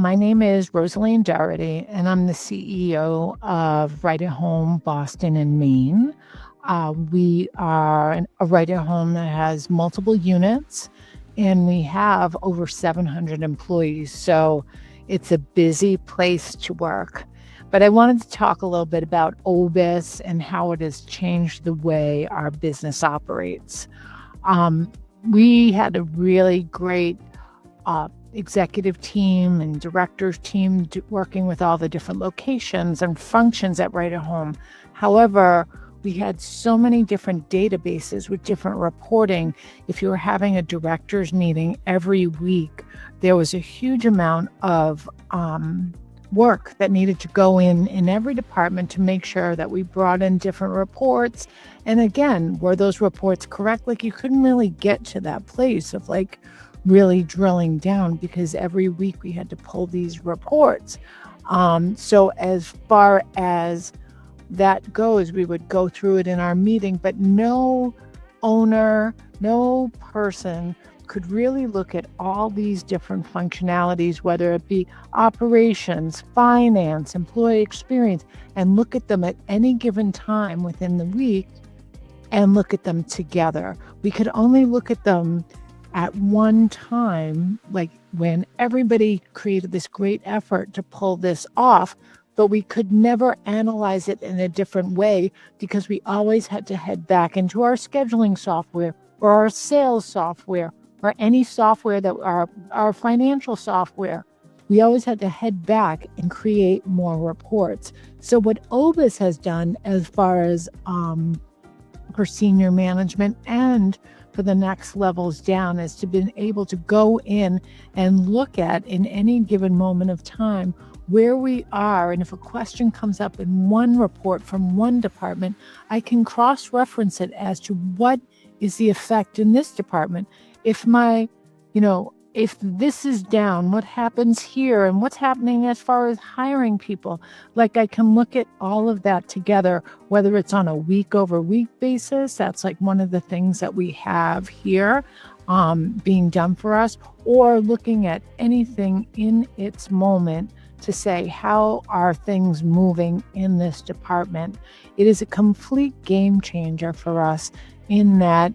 My name is Rosaline Doherty, and I'm the CEO of Right at Home Boston and Maine. We are a Right at Home that has multiple units, and we have over 700 employees. So it's a busy place to work. But I wanted to talk a little bit about OBIS and how it has changed the way our business operates. We had a really great executive team and directors team working with all the different locations and functions at Right at Home. However, we had so many different databases with different reporting. If you were having a directors meeting every week, there was a huge amount of work that needed to go in every department to make sure that we brought in different reports. And again, were those reports correct? Like, you couldn't really get to that place of really drilling down, because every week we had to pull these reports. So as far as that goes, we would go through it in our meeting, but no owner, no person could really look at all these different functionalities, whether it be operations, finance, employee experience, and look at them at any given time within the week and look at them together. We could only look at them at one time, like when everybody created this great effort to pull this off, but we could never analyze it in a different way because we always had to head back into our scheduling software or our sales software or any software that our financial software. We always had to head back and create more reports. So what OBIS has done as far as for senior management and for the next levels down is to be able to go in and look at, in any given moment of time, where we are. And if a question comes up in one report from one department, I can cross-reference it as to what is the effect in this department. If this is down, what happens here and what's happening as far as hiring people? Like, I can look at all of that together, whether it's on a week over week basis. That's like one of the things that we have here being done for us, or looking at anything in its moment to say, how are things moving in this department? It is a complete game changer for us in that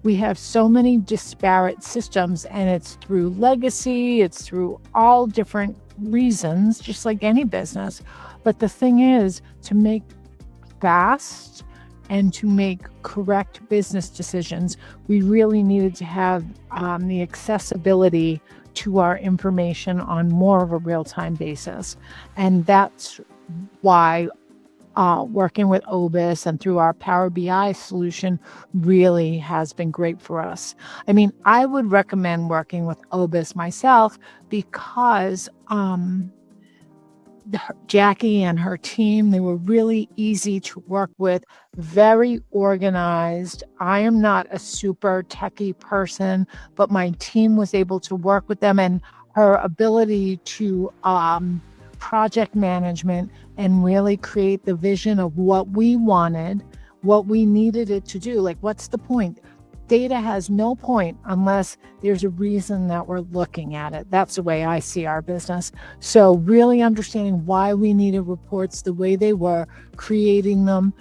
we have so many disparate systems, and it's through legacy, it's through all different reasons, just like any business. But the thing is, to make fast and to make correct business decisions, we really needed to have the accessibility to our information on more of a real-time basis. And that's why working with OBIS and through our Power BI solution really has been great for us. I mean, I would recommend working with OBIS myself because Jackie and her team, they were really easy to work with, very organized. I am not a super techie person, but my team was able to work with them, and her ability to project management and really create the vision of what we wanted, what we needed it to do. Like, what's the point? Data has no point unless there's a reason that we're looking at it. That's the way I see our business. So really understanding why we needed reports the way they were, creating them,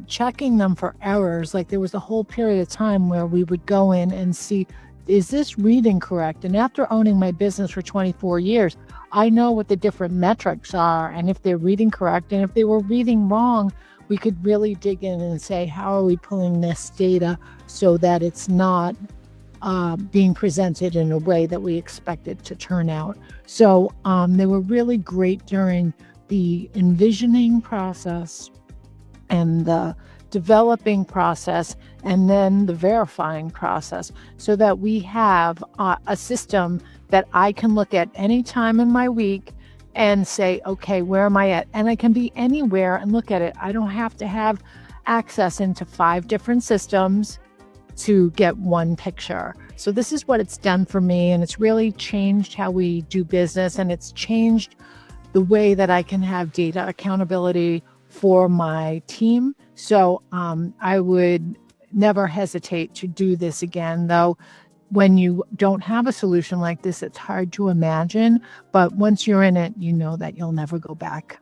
checking them for errors. Like, there was a whole period of time where we would go in and see, is this reading correct? And after owning my business for 24 years, I know what the different metrics are and if they're reading correct. And if they were reading wrong, we could really dig in and say, how are we pulling this data so that it's not being presented in a way that we expect it to turn out? So they were really great during the envisioning process and the developing process and then the verifying process, so that we have a system that I can look at any time in my week and say, okay, where am I at? And I can be anywhere and look at it. I don't have to have access into 5 different systems to get one picture. So this is what it's done for me, and it's really changed how we do business, and it's changed the way that I can have data accountability for my team. So I would never hesitate to do this again, though When you don't have a solution like this, it's hard to imagine, but once you're in it, you know that you'll never go back.